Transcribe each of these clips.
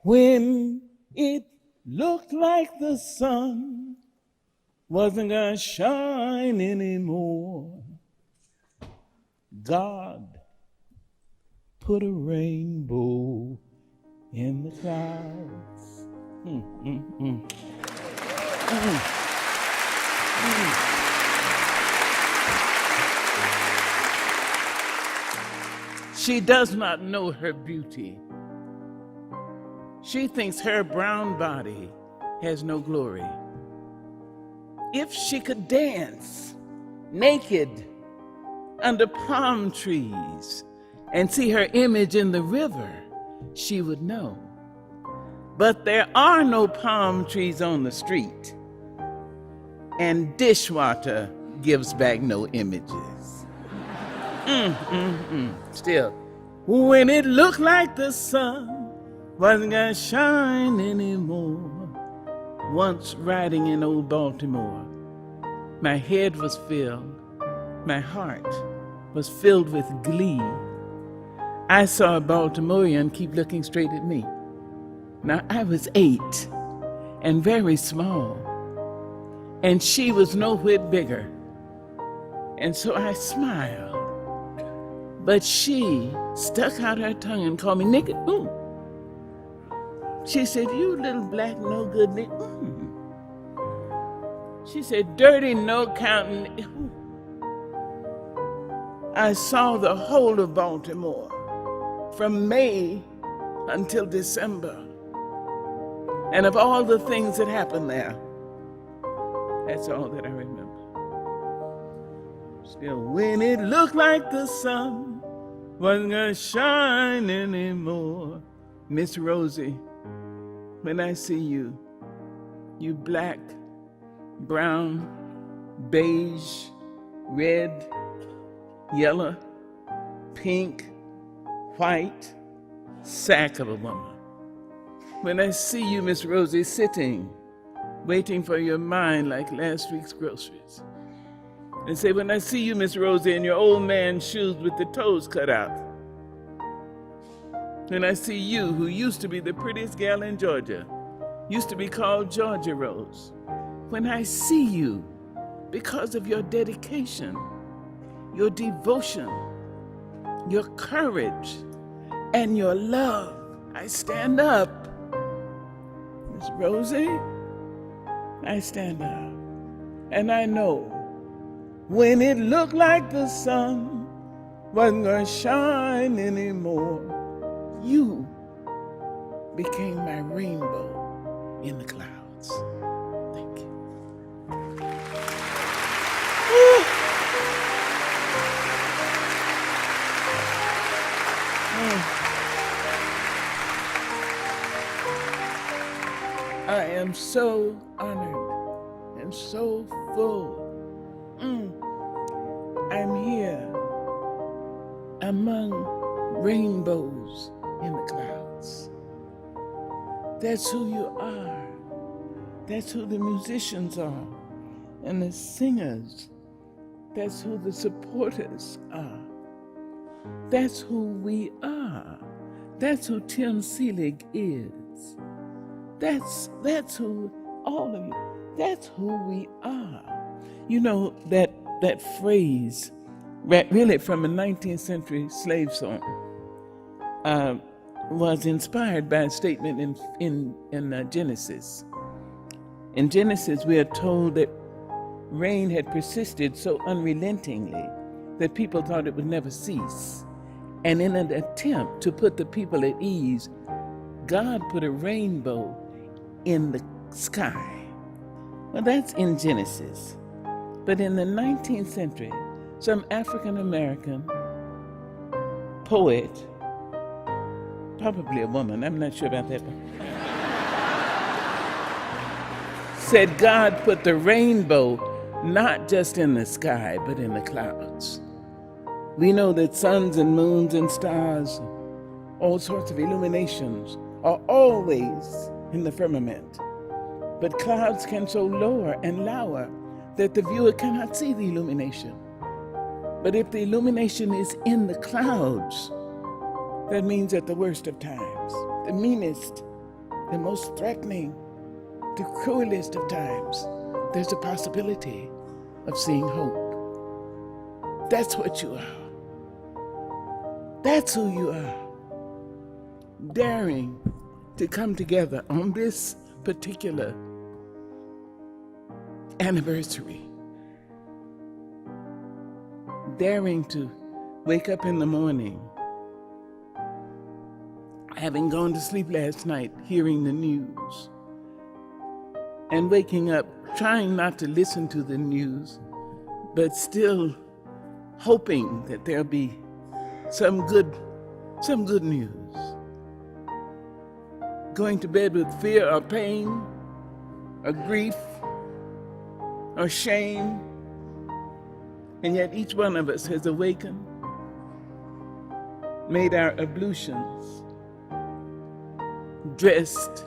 When it looked like the sun wasn't gonna shine anymore, God put a rainbow in the clouds. She does not know her beauty. She thinks her brown body has no glory. If she could dance naked under palm trees and see her image in the river, she would know. But there are no palm trees on the street, and dishwater gives back no images. Still, when it looked like the sun wasn't gonna shine anymore, once riding in old Baltimore, my head was filled, my heart was filled with glee. I saw a Baltimorean keep looking straight at me. Now, I was 8 and very small, and she was no whit bigger. And so I smiled. But she stuck out her tongue and called me nigga. Ooh. She said, "You little black no good nigga." She said, "Dirty no counting." Ooh. I saw the whole of Baltimore from May until December. And of all the things that happened there, that's all that I remember. Still, when it looked like the sun wasn't gonna shine anymore, Miss Rosie, when I see you, you black, brown, beige, red, yellow, pink, white, sack of a woman. When I see you, Miss Rosie, sitting, waiting for your mind like last week's groceries. And say, when I see you, Miss Rosie, in your old man's shoes with the toes cut out. When I see you, who used to be the prettiest gal in Georgia, used to be called Georgia Rose. When I see you, because of your dedication, your devotion, your courage, and your love, I stand up. Miss Rosie, I stand up. And I know when it looked like the sun wasn't gonna shine anymore, you became my rainbow in the clouds. Thank you. I am so honored and so full. I'm here among rainbows in the clouds. That's who you are. That's who the musicians are and the singers. That's who the supporters are. That's who we are. That's who Tim Selig is. That's who all of you, that's who we are. You know, that phrase, really from a 19th century slave song, was inspired by a statement in Genesis. In Genesis, we are told that rain had persisted so unrelentingly that people thought it would never cease. And in an attempt to put the people at ease, God put a rainbow in the sky. Well, that's in Genesis. But in the 19th century, some African-American poet, probably a woman, I'm not sure about that one, said God put the rainbow not just in the sky, but in the clouds. We know that suns and moons and stars, all sorts of illuminations, are always in the firmament. But clouds can so lower and lower that the viewer cannot see the illumination. But if the illumination is in the clouds, that means at the worst of times, the meanest the most threatening, the cruelest of times, there's a possibility of seeing hope. That's what you are. That's who you are. Daring to come together on this particular anniversary. Daring to wake up in the morning, having gone to sleep last night, hearing the news, and waking up, trying not to listen to the news, but still hoping that there'll be some good news. Going to bed with fear or pain or grief or shame, and yet each one of us has awakened, made our ablutions, dressed,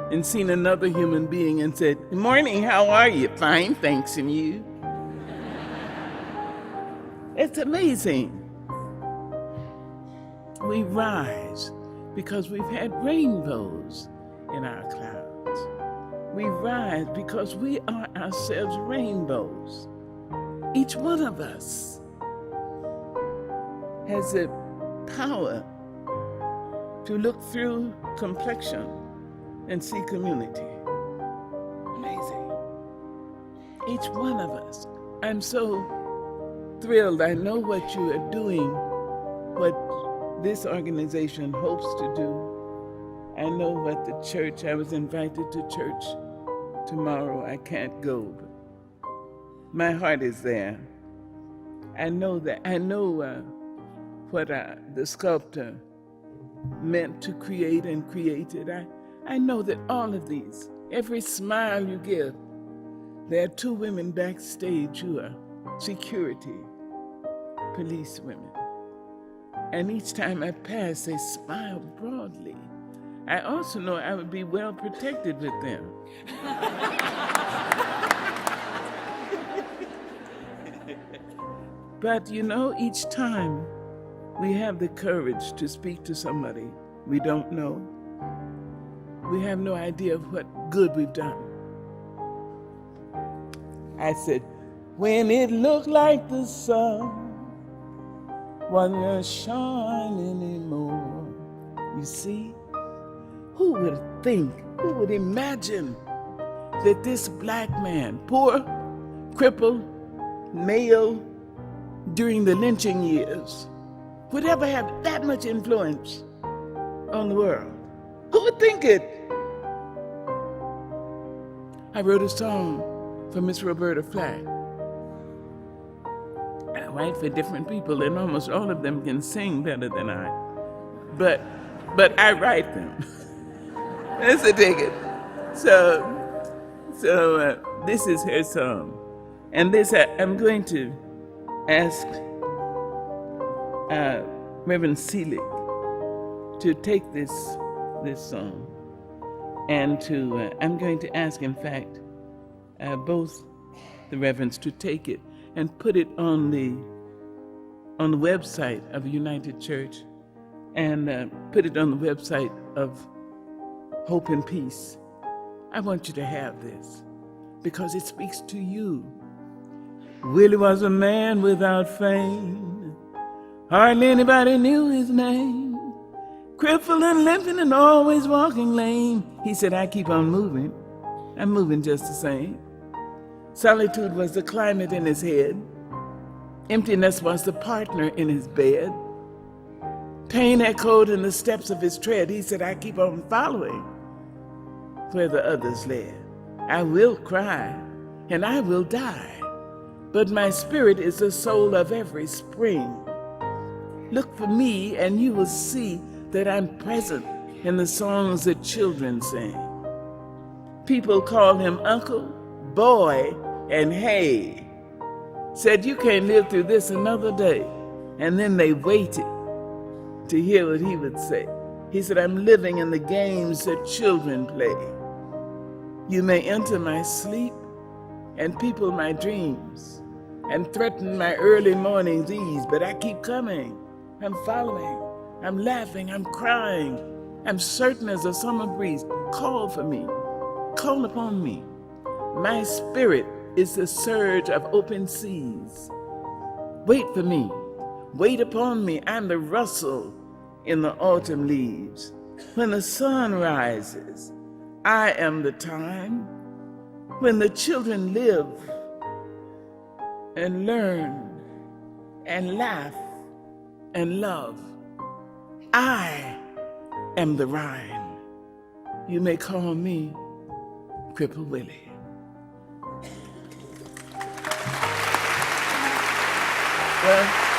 and seen another human being and said, "Good morning, how are you?" "Fine, thanks, and you?" It's amazing. We rise because we've had rainbows in our clouds. We rise because we are ourselves rainbows. Each one of us has the power to look through complexion and see community. Amazing. Each one of us. I'm so thrilled. I know what you are doing, what this organization hopes to do. I know what the church, I was invited to church tomorrow. I can't go, but my heart is there. I know what the sculptor meant to create and created. I know that all of these, every smile you give, there are 2 women backstage who are security, police women. And each time I pass, they smile broadly. I also know I would be well protected with them. But each time we have the courage to speak to somebody we don't know, we have no idea of what good we've done. I said, when it looked like the sun wasn't shining anymore. You see, who would think, who would imagine that this black man, poor, crippled, male, during the lynching years, would ever have that much influence on the world? Who would think it? I wrote a song for Miss Roberta Flack. I write for different people, and almost all of them can sing better than I. But I write them. That's a ticket. So this is her song, and this I'm going to ask Reverend Selig to take this song, and I'm going to ask, in fact, both the reverends to take it and put it on the website of United Church, and put it on the website of Hope and Peace. I want you to have this because it speaks to you. Willie was a man without fame. Hardly anybody knew his name. Crippled and limping and always walking lame. He said, I keep on moving. I'm moving just the same. Solitude was the climate in his head. Emptiness was the partner in his bed. Pain echoed in the steps of his tread. He said, I keep on following where the others led. I will cry and I will die, but my spirit is the soul of every spring. Look for me and you will see that I'm present in the songs that children sing. People call him uncle, boy, and hey. Said you can't live through this another day. And then they waited to hear what he would say. He said, I'm living in the games that children play. You may enter my sleep and people my dreams and threaten my early morning's ease, but I keep coming. I'm following. I'm laughing. I'm crying. I'm certain as a summer breeze. Call for me. Call upon me. My spirit is the surge of open seas. Wait for me. Wait upon me. I'm the rustle in the autumn leaves. When the sun rises, I am the time. When the children live and learn and laugh and love, I am the rhyme. You may call me Cripple Willie. Well,